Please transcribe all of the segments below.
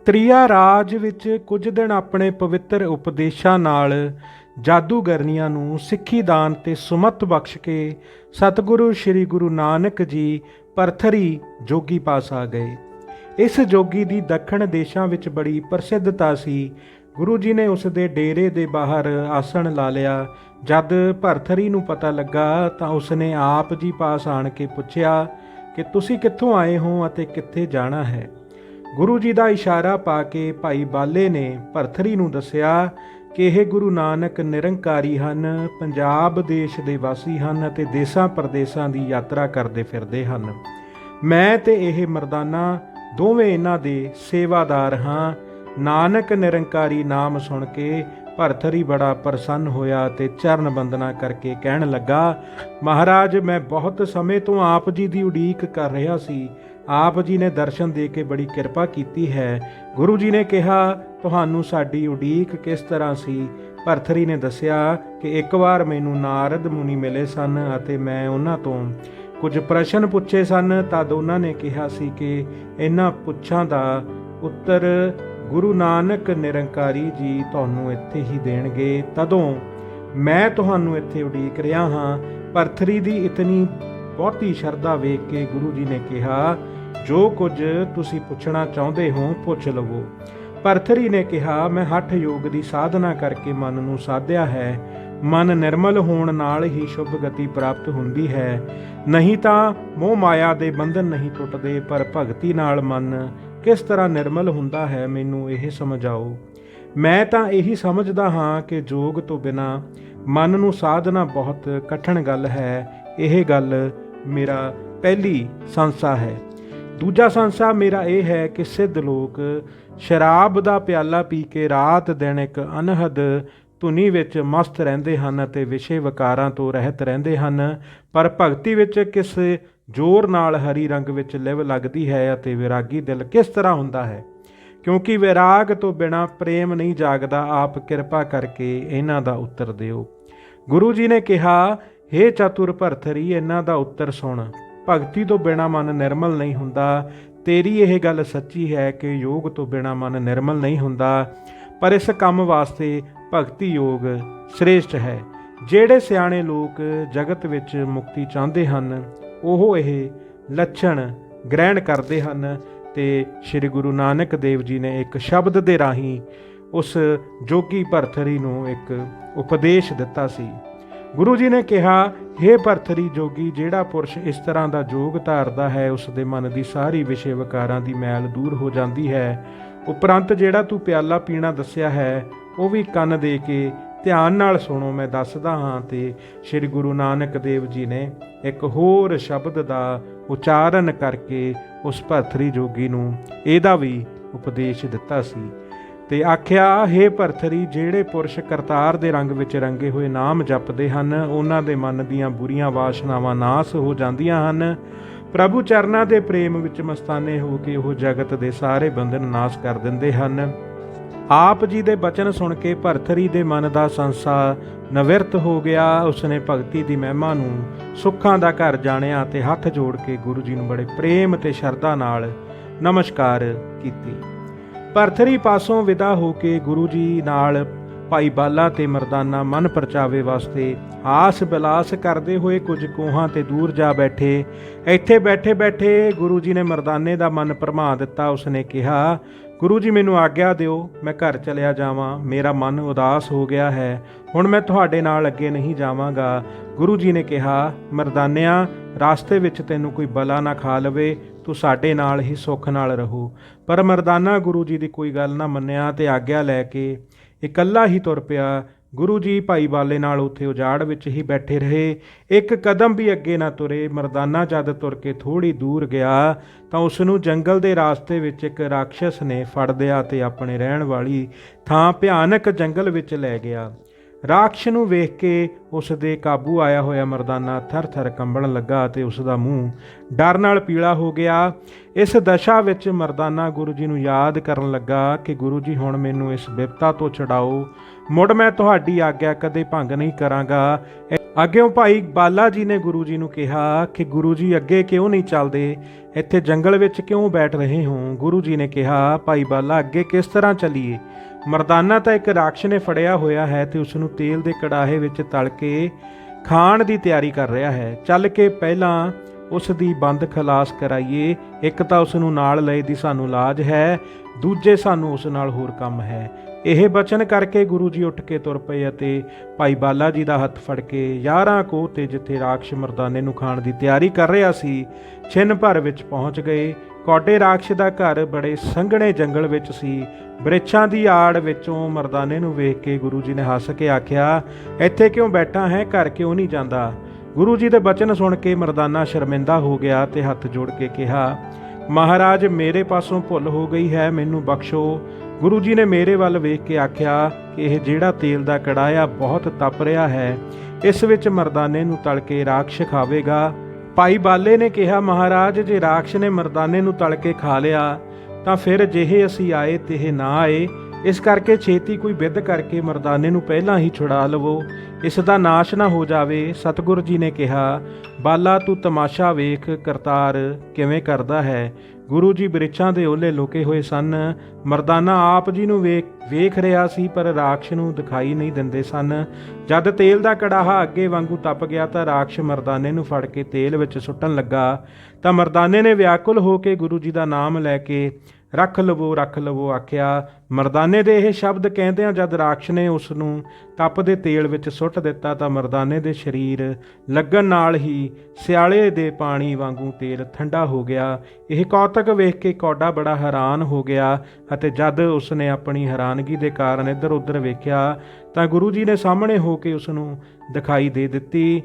ਤ੍ਰਿਆ ਰਾਜ ਵਿੱਚ ਕੁਝ ਦਿਨ ਆਪਣੇ ਪਵਿੱਤਰ ਉਪਦੇਸ਼ਾਂ ਨਾਲ ਜਾਦੂਗਰਨੀਆਂ ਨੂੰ ਸਿੱਖੀ ਦਾਨ ਤੇ ਸੁਮਤ ਬਖਸ਼ ਕੇ ਸਤਿਗੁਰੂ ਸ੍ਰੀ ਗੁਰੂ ਨਾਨਕ ਜੀ ਪਰਥਰੀ ਜੋਗੀ ਪਾਸ ਆ ਗਏ। ਇਸ ਜੋਗੀ ਦੀ ਦੱਖਣ ਦੇਸ਼ਾਂ ਵਿੱਚ ਬੜੀ ਪ੍ਰਸਿੱਧਤਾ ਸੀ। ਗੁਰੂ ਜੀ ਨੇ ਉਸ ਦੇ ਡੇਰੇ ਦੇ ਬਾਹਰ ਆਸਣ ਲਾ ਲਿਆ। ਜਦ ਭਰਥਰੀ ਨੂੰ ਪਤਾ ਲੱਗਾ ਤਾਂ ਉਸਨੇ ਆਪ ਜੀ ਪਾਸ ਆਣ ਕੇ ਪੁੱਛਿਆ ਕਿ ਤੁਸੀਂ ਕਿੱਥੋਂ ਆਏ ਹੋ ਅਤੇ ਕਿੱਥੇ ਜਾਣਾ ਹੈ। ਗੁਰੂ ਜੀ ਦਾ ਇਸ਼ਾਰਾ ਪਾ ਕੇ ਭਾਈ ਬਾਲੇ ਨੇ ਭਰਥਰੀ ਨੂੰ ਦੱਸਿਆ ਕਿ ਇਹ ਗੁਰੂ ਨਾਨਕ ਨਿਰੰਕਾਰੀ ਹਨ, ਪੰਜਾਬ ਦੇਸ਼ ਦੇ ਵਾਸੀ ਹਨ ਅਤੇ ਦੇਸਾਂ ਪ੍ਰਦੇਸਾਂ ਦੀ ਯਾਤਰਾ ਕਰਦੇ ਫਿਰਦੇ ਹਨ। ਮੈਂ ਤੇ ਇਹ ਮਰਦਾਨਾ ਦੋਵੇਂ ਇਹਨਾਂ ਦੇ ਸੇਵਾਦਾਰ ਹਾਂ। ਨਾਨਕ ਨਿਰੰਕਾਰੀ ਨਾਮ ਸੁਣ ਕੇ ਭਰਥਰੀ ਬੜਾ ਪ੍ਰਸੰਨ ਹੋਇਆ ਤੇ ਚਰਨ ਬੰਦਨਾ ਕਰਕੇ ਕਹਿਣ ਲੱਗਾ, ਮਹਾਰਾਜ, ਮੈਂ ਬਹੁਤ ਸਮੇਂ ਤੋਂ ਆਪ ਜੀ ਦੀ ਉਡੀਕ ਕਰ ਰਿਹਾ ਸੀ। ਆਪ ਜੀ ਨੇ ਦਰਸ਼ਨ ਦੇ ਕੇ ਬੜੀ ਕਿਰਪਾ ਕੀਤੀ ਹੈ। ਗੁਰੂ ਜੀ ਨੇ ਕਿਹਾ, ਤੁਹਾਨੂੰ ਸਾਡੀ ਉਡੀਕ ਕਿਸ ਤਰ੍ਹਾਂ ਸੀ? ਭਰਥਰੀ ਨੇ ਦੱਸਿਆ ਕਿ ਇੱਕ ਵਾਰ ਮੈਨੂੰ ਨਾਰਦ ਮੁਨੀ ਮਿਲੇ ਸਨ ਅਤੇ ਮੈਂ ਉਹਨਾਂ ਤੋਂ ਕੁਝ ਪ੍ਰਸ਼ਨ ਪੁੱਛੇ ਸਨ। ਤਦ ਉਹਨਾਂ ਨੇ ਕਿਹਾ ਸੀ ਕਿ ਇਹਨਾਂ ਪੁੱਛਾਂ ਦਾ ਉੱਤਰ ਗੁਰੂ ਨਾਨਕ ਨਿਰੰਕਾਰੀ ਜੀ ਤੁਹਾਨੂੰ ਇੱਥੇ ਹੀ ਦੇਣਗੇ। ਤਦੋਂ ਮੈਂ ਤੁਹਾਨੂੰ ਇੱਥੇ ਉਡੀਕ ਰਿਹਾ ਹਾਂ। ਭਰਥਰੀ ਦੀ ਇਤਨੀ ਬਹੁਤੀ ਸ਼ਰਧਾ ਵੇਖ ਕੇ ਗੁਰੂ ਜੀ ਨੇ ਕਿਹਾ, ਜੋ ਕੁਝ ਤੁਸੀਂ ਪੁੱਛਣਾ ਚਾਹੁੰਦੇ ਹੋ ਪੁੱਛ ਲਵੋ। ਭਰਥਰੀ ਨੇ ਕਿਹਾ, ਮੈਂ ਹਠ ਯੋਗ ਦੀ ਸਾਧਨਾ ਕਰਕੇ ਮਨ ਨੂੰ ਸਾਧਿਆ ਹੈ। ਮਨ ਨਿਰਮਲ ਹੋਣ ਨਾਲ ਹੀ ਸ਼ੁਭ ਗਤੀ ਪ੍ਰਾਪਤ ਹੁੰਦੀ ਹੈ, ਨਹੀਂ ਤਾਂ ਮੋਹ ਮਾਇਆ ਦੇ ਬੰਧਨ ਨਹੀਂ ਟੁੱਟਦੇ। ਪਰ ਭਗਤੀ ਨਾਲ ਮਨ ਕਿਸ ਤਰ੍ਹਾਂ ਨਿਰਮਲ ਹੁੰਦਾ ਹੈ, ਮੈਨੂੰ ਇਹ ਸਮਝਾਓ। ਮੈਂ ਤਾਂ ਇਹੀ ਸਮਝਦਾ ਹਾਂ ਕਿ ਯੋਗ ਤੋਂ ਬਿਨਾਂ ਮਨ ਨੂੰ ਸਾਧਨਾ ਬਹੁਤ ਕਠਿਨ ਗੱਲ ਹੈ। ਇਹ ਗੱਲ ਮੇਰਾ ਪਹਿਲੀ ਸੰਸਾ ਹੈ। ਦੂਜਾ ਸੰਸਾ ਮੇਰਾ ਇਹ ਹੈ ਕਿ ਸਿੱਧ ਲੋਕ ਸ਼ਰਾਬ ਦਾ ਪਿਆਲਾ ਪੀ ਕੇ ਰਾਤ ਦਿਨ ਇੱਕ ਅਨਹਦ ਧੁਨੀ ਵਿੱਚ ਮਸਤ ਰਹਿੰਦੇ ਹਨ ਅਤੇ ਵਿਸ਼ੇ ਵਿਕਾਰਾਂ ਤੋਂ ਰਹਿਤ ਰਹਿੰਦੇ ਹਨ। ਪਰ ਭਗਤੀ ਵਿੱਚ ਕਿਸ ਜ਼ੋਰ ਨਾਲ ਹਰੀ ਰੰਗ ਵਿੱਚ ਲਿਵ ਲੱਗਦੀ ਹੈ ਅਤੇ ਵਿਰਾਗੀ ਦਿਲ ਕਿਸ ਤਰ੍ਹਾਂ ਹੁੰਦਾ ਹੈ, ਕਿਉਂਕਿ ਵਿਰਾਗ ਤੋਂ ਬਿਨਾਂ ਪ੍ਰੇਮ ਨਹੀਂ ਜਾਗਦਾ। ਆਪ ਕਿਰਪਾ ਕਰਕੇ ਇਹਨਾਂ ਦਾ ਉੱਤਰ ਦਿਓ। ਗੁਰੂ ਜੀ ਨੇ ਕਿਹਾ, ਹੇ ਚਤੁਰ ਭਰਥਰੀ, ਇਹਨਾਂ ਦਾ ਉੱਤਰ ਸੁਣ। ਭਗਤੀ ਤੋਂ ਬਿਨਾਂ ਮਨ ਨਿਰਮਲ ਨਹੀਂ ਹੁੰਦਾ। ਤੇਰੀ ਇਹ ਗੱਲ ਸੱਚੀ ਹੈ ਕਿ ਯੋਗ ਤੋਂ ਬਿਨਾਂ ਮਨ ਨਿਰਮਲ ਨਹੀਂ ਹੁੰਦਾ, ਪਰ ਇਸ ਕੰਮ ਵਾਸਤੇ ਭਗਤੀ ਯੋਗ ਸ੍ਰੇਸ਼ਟ ਹੈ। ਜਿਹੜੇ ਸਿਆਣੇ ਲੋਕ ਜਗਤ ਵਿੱਚ ਮੁਕਤੀ ਚਾਹੁੰਦੇ ਹਨ, ਉਹ ਇਹ ਲੱਛਣ ਗ੍ਰਹਿਣ ਕਰਦੇ ਹਨ। ਤੇ ਸ੍ਰੀ ਗੁਰੂ ਨਾਨਕ ਦੇਵ ਜੀ ਨੇ ਇੱਕ ਸ਼ਬਦ ਦੇ ਰਾਹੀਂ ਉਸ ਜੋਗੀ ਭਰਥਰੀ ਨੂੰ ਇੱਕ ਉਪਦੇਸ਼ ਦਿੱਤਾ ਸੀ। ਗੁਰੂ ਜੀ ਨੇ ਕਿਹਾ, ਹੇ ਭਰਥਰੀ ਜੋਗੀ, ਜਿਹੜਾ ਪੁਰਸ਼ ਇਸ ਤਰ੍ਹਾਂ ਦਾ ਜੋਗ ਧਾਰਦਾ ਹੈ, ਉਸ ਦੇ ਮਨ ਦੀ ਸਾਰੀ ਵਿਸ਼ੇ ਵਿਕਾਰਾਂ ਦੀ ਮੈਲ ਦੂਰ ਹੋ ਜਾਂਦੀ ਹੈ। ਉਪਰੰਤ ਜਿਹੜਾ ਤੂੰ ਪਿਆਲਾ ਪੀਣਾ ਦੱਸਿਆ ਹੈ, ਉਹ ਵੀ ਕੰਨ ਦੇ ਕੇ ਧਿਆਨ ਨਾਲ ਸੁਣੋ, ਮੈਂ ਦੱਸਦਾ ਹਾਂ। ਤੇ ਸ੍ਰੀ ਗੁਰੂ ਨਾਨਕ ਦੇਵ ਜੀ ਨੇ ਇੱਕ ਹੋਰ ਸ਼ਬਦ ਦਾ ਉਚਾਰਨ ਕਰਕੇ ਉਸ ਭਰਥਰੀ ਜੋਗੀ ਨੂੰ ਇਹਦਾ ਵੀ ਉਪਦੇਸ਼ ਦਿੱਤਾ ਸੀ ਤੇ ਆਖਿਆ, ਹੇ ਭਰਥਰੀ, ਜਿਹੜੇ ਪੁਰਸ਼ ਕਰਤਾਰ ਦੇ ਰੰਗ ਵਿੱਚ ਰੰਗੇ ਹੋਏ ਨਾਮ ਜਪਦੇ ਹਨ, ਉਹਨਾਂ ਦੇ ਮਨ ਦੀਆਂ ਬੁਰੀਆਂ ਵਾਸ਼ਨਾਵਾਂ ਨਾਸ ਹੋ ਜਾਂਦੀਆਂ ਹਨ। ਪ੍ਰਭੂ ਚਰਨਾਂ ਦੇ ਪ੍ਰੇਮ ਵਿੱਚ ਮਸਤਾਨੇ ਹੋ ਕੇ ਉਹ ਜਗਤ ਦੇ ਸਾਰੇ ਬੰਧਨ ਨਾਸ ਕਰ ਦਿੰਦੇ ਹਨ। ਆਪ ਜੀ ਦੇ ਬਚਨ ਸੁਣ ਕੇ ਭਰਥਰੀ ਦੇ ਮਨ ਦਾ ਸੰਸਾ ਨਿਵਰਤ ਹੋ ਗਿਆ। ਉਸਨੇ ਭਗਤੀ ਦੀ ਮਹਿਮਾ ਨੂੰ ਸੁੱਖਾਂ ਦਾ ਘਰ ਜਾਣਿਆ ਤੇ ਹੱਥ ਜੋੜ ਕੇ ਗੁਰੂ ਜੀ ਨੂੰ ਬੜੇ ਪ੍ਰੇਮ ਤੇ ਸ਼ਰਧਾ ਨਾਲ ਨਮਸਕਾਰ ਕੀਤੀ। ਭਰਥਰੀ ਪਾਸੋਂ ਵਿਦਾ ਹੋ ਕੇ ਗੁਰੂ ਜੀ ਨਾਲ ਭਾਈ ਬਾਲਾ ਤੇ ਮਰਦਾਨਾ ਮਨ ਪਰਚਾਵੇ ਵਾਸਤੇ ਆਸ ਬਿਲਾਸ ਕਰਦੇ ਹੋਏ ਕੁਝ ਕੋਹਾਂ ਤੇ ਦੂਰ ਜਾ ਬੈਠੇ। ਇੱਥੇ ਬੈਠੇ ਬੈਠੇ ਗੁਰੂ ਜੀ ਨੇ ਮਰਦਾਨੇ ਦਾ ਮਨ ਭਰਮਾ ਦਿੱਤਾ। ਉਸਨੇ ਕਿਹਾ, ਗੁਰੂ ਜੀ, ਮੈਨੂੰ ਆਗਿਆ ਦਿਓ, ਮੈਂ ਘਰ ਚਲਿਆ ਜਾਵਾਂ। ਮੇਰਾ ਮਨ ਉਦਾਸ ਹੋ ਗਿਆ ਹੈ, ਹੁਣ ਮੈਂ ਤੁਹਾਡੇ ਨਾਲ ਅੱਗੇ ਨਹੀਂ ਜਾਵਾਂਗਾ। ਗੁਰੂ ਜੀ ਨੇ ਕਿਹਾ, ਮਰਦਾਨਿਆਂ, ਰਾਸਤੇ ਵਿੱਚ ਤੈਨੂੰ ਕੋਈ ਬਲਾ ਨਾ ਖਾ ਲਵੇ, ਤੂੰ ਸਾਡੇ ਨਾਲ ਹੀ ਸੁੱਖ ਨਾਲ ਰਹੋ। ਪਰ ਮਰਦਾਨਾ ਗੁਰੂ ਜੀ ਦੀ ਕੋਈ ਗੱਲ ਨਾ ਮੰਨਿਆ ਤੇ ਆਗਿਆ ਲੈ ਕੇ ਇਕੱਲਾ ਹੀ ਤੁਰ ਪਿਆ। ਗੁਰੂ ਜੀ ਭਾਈ ਬਾਲੇ ਨਾਲ ਉੱਥੇ ਉਜਾੜ ਵਿੱਚ ਹੀ ਬੈਠੇ ਰਹੇ, ਇੱਕ ਕਦਮ ਵੀ ਅੱਗੇ ਨਾ ਤੁਰੇ। ਮਰਦਾਨਾ ਜਦ ਤੁਰ ਕੇ ਥੋੜ੍ਹੀ ਦੂਰ ਗਿਆ ਤਾਂ ਉਸ ਨੂੰ ਜੰਗਲ ਦੇ ਰਾਸਤੇ ਵਿੱਚ ਇੱਕ ਰਾਖਸ਼ ਨੇ ਫੜ ਲਿਆ ਤੇ ਆਪਣੇ ਰਹਿਣ ਵਾਲੀ ਥਾਂ ਭਿਆਨਕ ਜੰਗਲ ਵਿੱਚ ਲੈ ਗਿਆ। ਰਾਖਸ਼ ਨੂੰ ਵੇਖ ਕੇ ਉਸ ਦੇ ਕਾਬੂ ਆਇਆ ਹੋਇਆ ਮਰਦਾਨਾ ਥਰ-ਥਰ ਕੰਬਣ ਲੱਗਾ ਤੇ ਉਸ ਦਾ ਮੂੰਹ ਡਰ ਨਾਲ ਪੀਲਾ ਹੋ ਗਿਆ। ਇਸ ਦਸ਼ਾ ਵਿੱਚ ਮਰਦਾਨਾ ਗੁਰੂ ਜੀ ਨੂੰ ਯਾਦ ਕਰਨ ਲੱਗਾ ਕਿ ਗੁਰੂ ਜੀ, ਹੁਣ ਮੈਨੂੰ ਇਸ ਬਿਪਤਾ ਤੋਂ ਛੁਡਾਓ, ਮੁੜ ਮੈਂ ਤੁਹਾਡੀ ਆਗਿਆ ਕਦੇ ਭੰਗ ਨਹੀਂ ਕਰਾਂਗਾ। ਅੱਗਿਓਂ ਭਾਈ ਬਾਲਾ ਜੀ ਨੇ ਗੁਰੂ ਜੀ ਨੂੰ ਕਿਹਾ ਕਿ ਗੁਰੂ ਜੀ ਅੱਗੇ ਕਿਉਂ ਨਹੀਂ ਚੱਲਦੇ, ਇੱਥੇ ਜੰਗਲ ਵਿੱਚ ਕਿਉਂ ਬੈਠ ਰਹੇ ਹੋ। ਗੁਰੂ ਜੀ ਨੇ ਕਿਹਾ, ਭਾਈ ਬਾਲਾ ਅੱਗੇ ਕਿਸ ਤਰ੍ਹਾਂ ਚੱਲੀਏ? ਮਰਦਾਨਾ ਤਾਂ ਇੱਕ ਰਾਖਸ਼ ਨੇ ਫੜਿਆ ਹੋਇਆ ਹੈ ਤੇ ਉਸ ਨੂੰ ਤੇਲ ਦੇ ਕੜਾਹੇ ਵਿੱਚ ਤਲ ਕੇ ਖਾਣ ਦੀ ਤਿਆਰੀ ਕਰ ਰਿਹਾ ਹੈ। ਚੱਲ ਕੇ ਪਹਿਲਾਂ ਉਸ ਦੀ ਬੰਦ ਖਲਾਸ ਕਰਾਈਏ। ਇੱਕ ਤਾਂ ਉਸ ਨੂੰ ਨਾਲ ਲਏ ਦੀ ਸਾਨੂੰ ਲਾਜ ਹੈ, ਦੂਜੇ ਸਾਨੂੰ ਉਸ ਨਾਲ ਹੋਰ ਕੰਮ ਹੈ। ਇਹ ਬਚਨ ਕਰਕੇ ਗੁਰੂ ਜੀ ਉੱਠ ਕੇ ਤੁਰ ਪਏ ਅਤੇ ਭਾਈ ਬਾਲਾ ਜੀ ਦਾ ਹੱਥ ਫੜ ਕੇ 11 ਕੋਹ ਤੇ ਜਿੱਥੇ ਰਾਖਸ਼ ਮਰਦਾਨੇ ਨੂੰ ਖਾਣ ਦੀ ਤਿਆਰੀ ਕਰ ਰਿਹਾ ਸੀ, ਛਿਨ ਭਰ ਵਿੱਚ ਪਹੁੰਚ ਗਏ। ਕੌਡੇ ਰਾਖਸ਼ ਦਾ ਘਰ ਬੜੇ ਸੰਘਣੇ ਜੰਗਲ ਵਿੱਚ ਸੀ। ਬ੍ਰਿਛਾਂ ਦੀ ਆੜ ਵਿੱਚੋਂ ਮਰਦਾਨੇ ਨੂੰ ਵੇਖ ਕੇ ਗੁਰੂ ਜੀ ਨੇ ਹੱਸ ਕੇ ਆਖਿਆ, ਇੱਥੇ ਕਿਉਂ ਬੈਠਾ ਹੈ, ਘਰ ਕਿਉਂ ਨਹੀਂ ਜਾਂਦਾ? ਗੁਰੂ ਜੀ ਦੇ ਬਚਨ ਸੁਣ ਕੇ ਮਰਦਾਨਾ ਸ਼ਰਮਿੰਦਾ ਹੋ ਗਿਆ ਤੇ ਹੱਥ ਜੋੜ ਕੇ ਕਿਹਾ, ਮਹਾਰਾਜ ਮੇਰੇ ਪਾਸੋਂ ਭੁੱਲ ਹੋ ਗਈ ਹੈ, ਮੈਨੂੰ ਬਖਸ਼ੋ। ਗੁਰੂ ਜੀ ਨੇ ਮੇਰੇ ਵੱਲ ਵੇਖ ਕੇ ਆਖਿਆ ਕਿ ਇਹ ਜਿਹੜਾ ਤੇਲ ਦਾ ਕੜਾਹਾ ਬਹੁਤ ਤਪ ਰਿਹਾ ਹੈ, ਇਸ ਵਿੱਚ ਮਰਦਾਨੇ ਨੂੰ ਤਲ ਕੇ ਰਾਖਸ਼ ਖਾਵੇਗਾ। ਭਾਈ ਬਾਲੇ ਨੇ ਕਿਹਾ, ਮਹਾਰਾਜ ਜੇ ਰਾਖਸ਼ ਨੇ ਮਰਦਾਨੇ ਨੂੰ ਤਲ ਕੇ ਖਾ ਲਿਆ ਤਾਂ ਫਿਰ ਜਿਹੇ ਅਸੀਂ ਆਏ ਤੇਹੇ ਨਾ ਆਏ। ਇਸ ਕਰਕੇ ਛੇਤੀ ਕੋਈ ਵਿਧ ਕਰਕੇ ਮਰਦਾਨੇ ਨੂੰ ਪਹਿਲਾਂ ਹੀ ਛੁਡਾ ਲਵੋ, ਇਸ ਦਾ ਨਾਸ਼ ਨਾ ਹੋ ਜਾਵੇ। ਸਤਿਗੁਰ ਜੀ ਨੇ ਕਿਹਾ, ਬਾਲਾ ਤੂੰ ਤਮਾਸ਼ਾ ਵੇਖ ਕਰਤਾਰ ਕਿਵੇਂ ਕਰਦਾ ਹੈ। ਗੁਰੂ ਜੀ ਬ੍ਰਿਛਾਂ ਦੇ ਓਲੇ ਲੁਕੇ ਹੋਏ ਸਨ। ਮਰਦਾਨਾ ਆਪ ਜੀ ਨੂੰ ਵੇਖ ਰਿਹਾ ਸੀ ਪਰ ਰਾਖਸ਼ ਨੂੰ ਦਿਖਾਈ ਨਹੀਂ ਦਿੰਦੇ ਸਨ। ਜਦ ਤੇਲ ਦਾ ਕੜਾਹਾ ਅੱਗੇ ਵਾਂਗੂ ਤਪ ਗਿਆ ਤਾਂ ਰਾਖਸ਼ ਮਰਦਾਨੇ ਨੂੰ ਫੜ ਕੇ ਤੇਲ ਵਿੱਚ ਸੁੱਟਣ ਲੱਗਾ ਤਾਂ ਮਰਦਾਨੇ ਨੇ ਵਿਆਕੁਲ ਹੋ ਕੇ ਗੁਰੂ ਜੀ ਦਾ ਨਾਮ ਲੈ ਕੇ ਰੱਖ ਲਵੋ ਆਖਿਆ। ਮਰਦਾਨੇ ਦੇ ਇਹ ਸ਼ਬਦ ਕਹਿੰਦਿਆਂ ਜਦ ਰਾਖਸ਼ ਨੇ ਉਸ ਨੂੰ ਤਪਦੇ ਤੇਲ ਵਿੱਚ ਸੁੱਟ ਦਿੱਤਾ ਤਾਂ ਮਰਦਾਨੇ ਦੇ ਸਰੀਰ ਲੱਗਣ ਨਾਲ ਹੀ ਸਿਆਲੇ ਦੇ ਪਾਣੀ ਵਾਂਗੂ ਤੇਲ ਠੰਡਾ ਹੋ ਗਿਆ। ਇਹ ਕੌਤਕ ਵੇਖ ਕੇ ਕੌਡਾ ਬੜਾ ਹੈਰਾਨ ਹੋ ਗਿਆ ਅਤੇ ਜਦ ਉਸ ਨੇ ਆਪਣੀ ਹੈਰਾਨਗੀ ਦੇ ਕਾਰਨ ਇੱਧਰ ਉੱਧਰ ਵੇਖਿਆ ਤਾਂ ਗੁਰੂ ਜੀ ਨੇ ਸਾਹਮਣੇ ਹੋ ਕੇ ਉਸ ਨੂੰ ਦਿਖਾਈ ਦੇ ਦਿੱਤੀ।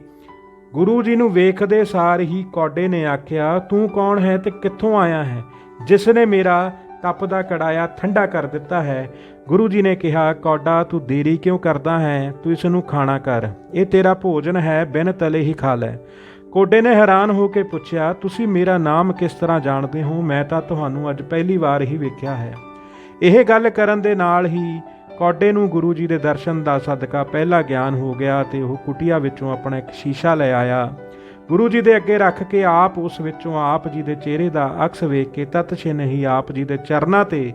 ਗੁਰੂ ਜੀ ਨੂੰ ਵੇਖਦੇ ਸਾਰ ਹੀ ਕੌਡੇ ਨੇ ਆਖਿਆ, ਤੂੰ ਕੌਣ ਹੈ ਤੇ ਕਿੱਥੋਂ ਆਇਆ ਹੈ ਜਿਸ ਨੇ ਮੇਰਾ ਤਪਦਾ ਕੜਾਹਾ ਠੰਡਾ ਕਰ ਦਿੱਤਾ ਹੈ? ਗੁਰੂ ਜੀ ਨੇ ਕਿਹਾ, ਕੌਡਾ ਤੂੰ ਦੇਰੀ ਕਿਉਂ ਕਰਦਾ ਹੈ, ਤੂੰ ਇਸ ਨੂੰ ਖਾਣਾ ਕਰ, ਇਹ ਤੇਰਾ ਭੋਜਨ ਹੈ, ਬਿਨ ਤਲੇ ਹੀ ਖਾ ਲੈ। ਕੌਡੇ ਨੇ ਹੈਰਾਨ ਹੋ ਕੇ ਪੁੱਛਿਆ, ਤੁਸੀਂ ਮੇਰਾ ਨਾਮ ਕਿਸ ਤਰ੍ਹਾਂ ਜਾਣਦੇ ਹੋ? ਮੈਂ ਤਾਂ ਤੁਹਾਨੂੰ ਅੱਜ ਪਹਿਲੀ ਵਾਰ ਹੀ ਵੇਖਿਆ ਹੈ। ਇਹ ਗੱਲ ਕਰਨ ਦੇ ਨਾਲ ਹੀ ਕੌਡੇ ਨੂੰ ਗੁਰੂ ਜੀ ਦੇ ਦਰਸ਼ਨ ਦਾ ਸਦਕਾ ਪਹਿਲਾ ਗਿਆਨ ਹੋ ਗਿਆ ਤੇ ਉਹ ਕੁਟੀਆ ਵਿੱਚੋਂ ਆਪਣਾ ਇੱਕ ਸ਼ੀਸ਼ਾ ਲੈ ਆਇਆ। ਗੁਰੂ ਜੀ ਦੇ ਅੱਗੇ ਰੱਖ ਕੇ ਆਪ ਉਸ ਵਿੱਚੋਂ ਆਪ ਜੀ ਦੇ ਚਿਹਰੇ ਦਾ ਅਕਸ ਵੇਖ ਕੇ ਤਤਛਿਨ ਹੀ ਆਪ ਜੀ ਦੇ ਚਰਨਾਂ ਤੇ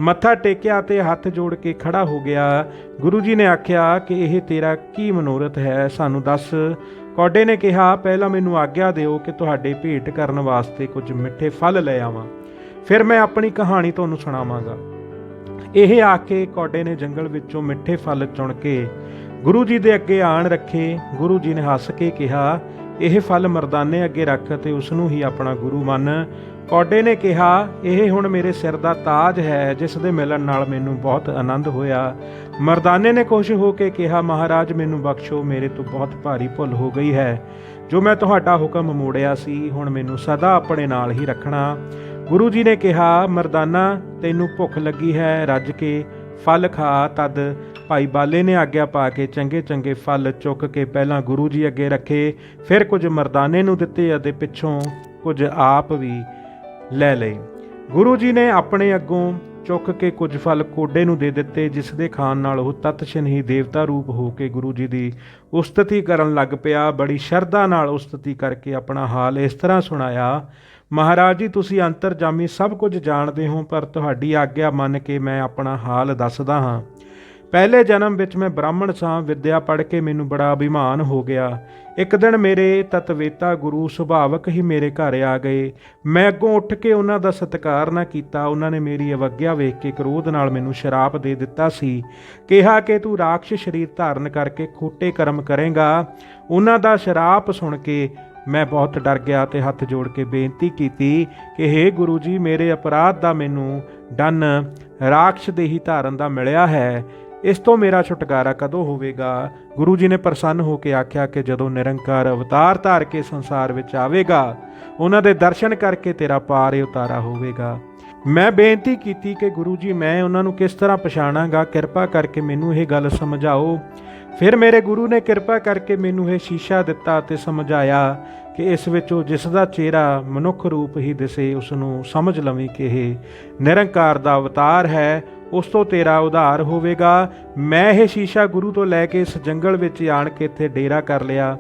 ਮੱਥਾ ਟੇਕਿਆ ਤੇ ਹੱਥ ਜੋੜ ਕੇ ਖੜਾ ਹੋ ਗਿਆ। ਗੁਰੂ ਜੀ ਨੇ ਆਖਿਆ ਕਿ ਇਹ ਤੇਰਾ ਕੀ ਮਨੋਰਥ ਹੈ, ਸਾਨੂੰ ਦੱਸ। ਕੌਡੇ ਨੇ ਕਿਹਾ, ਪਹਿਲਾਂ ਮੈਨੂੰ ਆਗਿਆ ਦਿਓ ਕਿ ਤੁਹਾਡੇ ਭੇਟ ਕਰਨ ਵਾਸਤੇ ਕੁਝ ਮਿੱਠੇ ਫਲ ਲੈ ਆਵਾਂ, ਫਿਰ ਮੈਂ ਆਪਣੀ ਕਹਾਣੀ ਤੁਹਾਨੂੰ ਸੁਣਾਵਾਂਗਾ। ਇਹ ਆ ਕੇ ਕੌਡੇ ਨੇ ਜੰਗਲ ਵਿੱਚੋਂ ਮਿੱਠੇ ਫਲ ਚੁਣ ਕੇ ਗੁਰੂ ਜੀ ਦੇ ਅੱਗੇ ਆਣ ਰੱਖੇ। ਗੁਰੂ ਜੀ ਨੇ ਹੱਸ ਕੇ ਕਿਹਾ, ਇਹ ਫਲ ਮਰਦਾਨੇ ਅੱਗੇ ਰੱਖ ਤੇ ਉਸ ਨੂੰ ਹੀ ਆਪਣਾ ਗੁਰੂ ਮੰਨ। ਕੌਡੇ ਨੇ ਕਿਹਾ, ਇਹ ਹੁਣ ਮੇਰੇ ਸਿਰ ਦਾ ਤਾਜ ਹੈ ਜਿਸ ਦੇ ਮਿਲਣ ਨਾਲ ਮੈਨੂੰ ਬਹੁਤ ਆਨੰਦ ਹੋਇਆ। ਮਰਦਾਨੇ ਨੇ ਖੁਸ਼ ਹੋ ਕੇ ਕਿਹਾ, ਮਹਾਰਾਜ ਮੈਨੂੰ ਬਖਸ਼ੋ, ਮੇਰੇ ਤੋਂ ਬਹੁਤ ਭਾਰੀ ਭੁੱਲ ਹੋ ਗਈ ਹੈ। ਜੋ ਮੈਂ ਤੁਹਾਡਾ ਹੁਕਮ ਮੋੜਿਆ ਸੀ, ਹੁਣ ਮੈਨੂੰ ਸਦਾ ਆਪਣੇ ਨਾਲ ਹੀ ਰੱਖਣਾ। ਗੁਰੂ ਜੀ ਨੇ ਕਿਹਾ, ਮਰਦਾਨਾ ਤੈਨੂੰ ਭੁੱਖ ਲੱਗੀ ਹੈ, ਰੱਜ ਕੇ ਫਲ ਖਾ। ਤਦ ਭਾਈ ਬਾਲੇ ਨੇ ਆਗਿਆ ਪਾ ਕੇ ਚੰਗੇ ਚੰਗੇ ਫਲ ਚੁੱਕ ਕੇ ਪਹਿਲਾਂ ਗੁਰੂ ਜੀ ਅੱਗੇ ਰੱਖੇ, ਫਿਰ ਕੁਝ ਮਰਦਾਨੇ ਨੂੰ ਦਿੱਤੇ ਅਤੇ ਪਿੱਛੋਂ ਕੁਝ ਆਪ ਵੀ ਲੈ ਲਏ। ਗੁਰੂ ਜੀ ਨੇ ਆਪਣੇ ਅੱਗੋਂ ਚੁੱਕ ਕੇ ਕੁਝ ਫਲ ਕੌਡੇ ਨੂੰ ਦੇ ਦਿੱਤੇ, ਜਿਸ ਦੇ ਖਾਣ ਨਾਲ ਉਹ ਤਤਛਿਨ ਹੀ ਦੇਵਤਾ ਰੂਪ ਹੋ ਕੇ ਗੁਰੂ ਜੀ ਦੀ ਉਸਤਤੀ ਕਰਨ ਲੱਗ ਪਿਆ। ਬੜੀ ਸ਼ਰਧਾ ਨਾਲ ਉਸਤਤੀ ਕਰਕੇ ਆਪਣਾ ਹਾਲ ਇਸ ਤਰ੍ਹਾਂ ਸੁਣਾਇਆ, ਮਹਾਰਾਜ ਜੀ ਤੁਸੀਂ ਅੰਤਰਜਾਮੀ ਸਭ ਕੁਝ ਜਾਣਦੇ ਹੋ, ਪਰ ਤੁਹਾਡੀ ਆਗਿਆ ਮੰਨ ਕੇ ਮੈਂ ਆਪਣਾ ਹਾਲ ਦੱਸਦਾ ਹਾਂ। ਪਹਿਲੇ ਜਨਮ ਵਿੱਚ ਮੈਂ ਬ੍ਰਾਹਮਣ ਸਾਂ, ਵਿਦਿਆ ਪੜ੍ਹ ਕੇ ਮੈਨੂੰ ਬੜਾ ਅਭਿਮਾਨ ਹੋ ਗਿਆ। ਇੱਕ ਦਿਨ ਮੇਰੇ ਤਤਵੇਤਾ ਗੁਰੂ ਸੁਭਾਵਕ ਹੀ ਮੇਰੇ ਘਰ ਆ ਗਏ। ਮੈਂ ਅੱਗੋਂ ਉੱਠ ਕੇ ਉਹਨਾਂ ਦਾ ਸਤਿਕਾਰ ਨਾ ਕੀਤਾ। ਉਹਨਾਂ ਨੇ ਮੇਰੀ ਅਵੱਗਿਆ ਵੇਖ ਕੇ ਕ੍ਰੋਧ ਨਾਲ ਮੈਨੂੰ ਸ਼ਰਾਪ ਦੇ ਦਿੱਤਾ ਸੀ। ਕਿਹਾ ਕਿ ਤੂੰ ਰਾਖਸ਼ ਸਰੀਰ ਧਾਰਨ ਕਰਕੇ ਖੋਟੇ ਕਰਮ ਕਰੇਂਗਾ। ਉਹਨਾਂ ਦਾ ਸ਼ਰਾਪ ਸੁਣ ਕੇ ਮੈਂ ਬਹੁਤ ਡਰ ਗਿਆ ਤੇ ਹੱਥ ਜੋੜ ਕੇ ਬੇਨਤੀ ਕੀਤੀ ਕਿ ਹੇ ਗੁਰੂ ਜੀ, ਮੇਰੇ ਅਪਰਾਧ ਦਾ ਮੈਨੂੰ ਦੰਨ ਰਾਖਸ਼ ਦੇਹੀ ਧਾਰਨ ਦਾ ਮਿਲਿਆ ਹੈ, ਇਸ ਤੋਂ ਮੇਰਾ ਛੁਟਕਾਰਾ ਕਦੋਂ ਹੋਵੇਗਾ? ਗੁਰੂ ਜੀ ਨੇ ਪ੍ਰਸੰਨ ਹੋ ਕੇ ਆਖਿਆ ਕਿ ਜਦੋਂ ਨਿਰੰਕਾਰ ਅਵਤਾਰ ਧਾਰ ਕੇ ਸੰਸਾਰ ਵਿੱਚ ਆਵੇਗਾ, ਉਹਨਾਂ ਦੇ ਦਰਸ਼ਨ ਕਰਕੇ ਤੇਰਾ ਪਾਰ ਉਤਾਰਾ ਹੋਵੇਗਾ। ਮੈਂ ਬੇਨਤੀ ਕੀਤੀ ਕਿ ਗੁਰੂ ਜੀ, ਮੈਂ ਉਹਨਾਂ ਨੂੰ ਕਿਸ ਤਰ੍ਹਾਂ ਪਛਾਣਾਂਗਾ, ਕਿਰਪਾ ਕਰਕੇ ਮੈਨੂੰ ਇਹ ਗੱਲ ਸਮਝਾਓ। ਫਿਰ ਮੇਰੇ ਗੁਰੂ ਨੇ ਕਿਰਪਾ ਕਰਕੇ ਮੈਨੂੰ ਇਹ ਸ਼ੀਸ਼ਾ ਦਿੱਤਾ ਅਤੇ ਸਮਝਾਇਆ ਕਿ ਇਸ ਵਿੱਚੋਂ ਜਿਸ ਦਾ ਚਿਹਰਾ ਮਨੁੱਖ ਰੂਪ ਹੀ ਦਿਸੇ, ਉਸ ਨੂੰ ਸਮਝ ਲਵੀਂ ਕਿ ਇਹ ਨਿਰੰਕਾਰ ਦਾ ਅਵਤਾਰ ਹੈ। ਉਸ ਤੋਂ ਤੇਰਾ ਉਧਾਰ ਹੋਵੇਗਾ। ਮੈਂ ਇਹ ਸ਼ੀਸ਼ਾ ਗੁਰੂ ਤੋਂ ਲੈ ਕੇ ਇਸ ਜੰਗਲ ਵਿੱਚ ਆਣ ਕੇ ਇੱਥੇ ਡੇਰਾ ਕਰ ਲਿਆ।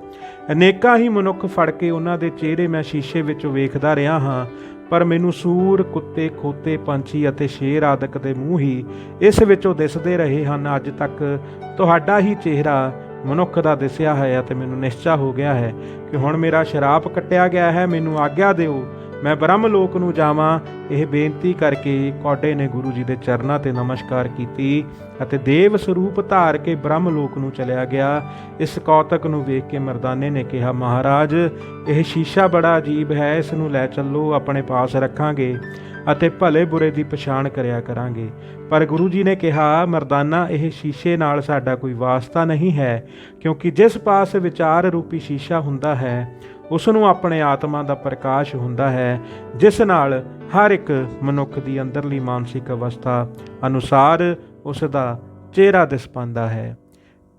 ਅਨੇਕਾਂ ਹੀ ਮਨੁੱਖ ਫੜ ਕੇ ਉਹਨਾਂ ਦੇ ਚਿਹਰੇ ਮੈਂ ਸ਼ੀਸ਼ੇ ਵਿੱਚ ਵੇਖਦਾ ਰਿਹਾ ਹਾਂ, ਪਰ ਮੈਨੂੰ ਸੂਰ, ਕੁੱਤੇ, ਖੋਤੇ, ਪੰਛੀ ਅਤੇ ਸ਼ੇਰ ਆਦਿਕ ਦੇ ਮੂੰਹ ਹੀ ਇਸ ਵਿੱਚੋਂ ਦਿਸਦੇ ਰਹੇ ਹਨ। ਅੱਜ ਤੱਕ ਤੁਹਾਡਾ ਹੀ ਚਿਹਰਾ ਮਨੁੱਖ ਦਾ ਦਿਸਿਆ ਹੈ ਅਤੇ ਮੈਨੂੰ ਨਿਸ਼ਚਾ ਹੋ ਗਿਆ ਹੈ ਕਿ ਹੁਣ ਮੇਰਾ ਸ਼ਰਾਪ ਕੱਟਿਆ ਗਿਆ ਹੈ। ਮੈਨੂੰ ਆਗਿਆ ਦਿਓ, ਮੈਂ ਬ੍ਰਹਮ ਲੋਕ ਨੂੰ ਜਾਵਾਂ। ਇਹ ਬੇਨਤੀ ਕਰਕੇ ਕੌਡੇ ਨੇ ਗੁਰੂ ਜੀ ਦੇ ਚਰਨਾਂ ਤੇ ਨਮਸਕਾਰ ਕੀਤੀ ਅਤੇ ਦੇਵ ਸਰੂਪ ਧਾਰ ਕੇ ਬ੍ਰਹਮ ਲੋਕ ਨੂੰ ਚਲਿਆ ਗਿਆ। ਇਸ ਕੌਤਕ ਨੂੰ ਵੇਖ ਕੇ ਮਰਦਾਨੇ ਨੇ ਕਿਹਾ, ਮਹਾਰਾਜ ਇਹ ਸ਼ੀਸ਼ਾ ਬੜਾ ਅਜੀਬ ਹੈ, ਇਸ ਨੂੰ ਲੈ ਚੱਲੋ, ਆਪਣੇ ਪਾਸ ਰੱਖਾਂਗੇ ਅਤੇ ਭਲੇ ਬੁਰੇ ਦੀ ਪਛਾਣ ਕਰਿਆ ਕਰਾਂਗੇ। ਪਰ ਗੁਰੂ ਜੀ ਨੇ ਕਿਹਾ, ਮਰਦਾਨਾ ਇਹ ਸ਼ੀਸ਼ੇ ਨਾਲ ਸਾਡਾ ਕੋਈ ਵਾਸਤਾ ਨਹੀਂ ਹੈ, ਕਿਉਂਕਿ ਜਿਸ ਪਾਸ ਵਿਚਾਰ ਰੂਪੀ ਸ਼ੀਸ਼ਾ ਹੁੰਦਾ ਹੈ ਉਸ ਨੂੰ ਆਪਣੇ ਆਤਮਾ ਦਾ ਪ੍ਰਕਾਸ਼ ਹੁੰਦਾ ਹੈ, ਜਿਸ ਨਾਲ ਹਰ ਇੱਕ ਮਨੁੱਖ ਦੀ ਅੰਦਰਲੀ ਮਾਨਸਿਕ ਅਵਸਥਾ ਅਨੁਸਾਰ ਉਸ ਦਾ ਚਿਹਰਾ ਦਿਸ ਪਾਉਂਦਾ ਹੈ।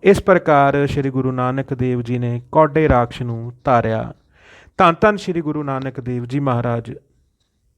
ਇਸ ਪ੍ਰਕਾਰ ਸ੍ਰੀ ਗੁਰੂ ਨਾਨਕ ਦੇਵ ਜੀ ਨੇ ਕੌਡੇ ਰਾਖਸ਼ ਨੂੰ ਧਾਰਿਆ। ਧੰਨ ਧੰਨ ਸ੍ਰੀ ਗੁਰੂ ਨਾਨਕ ਦੇਵ ਜੀ ਮਹਾਰਾਜ।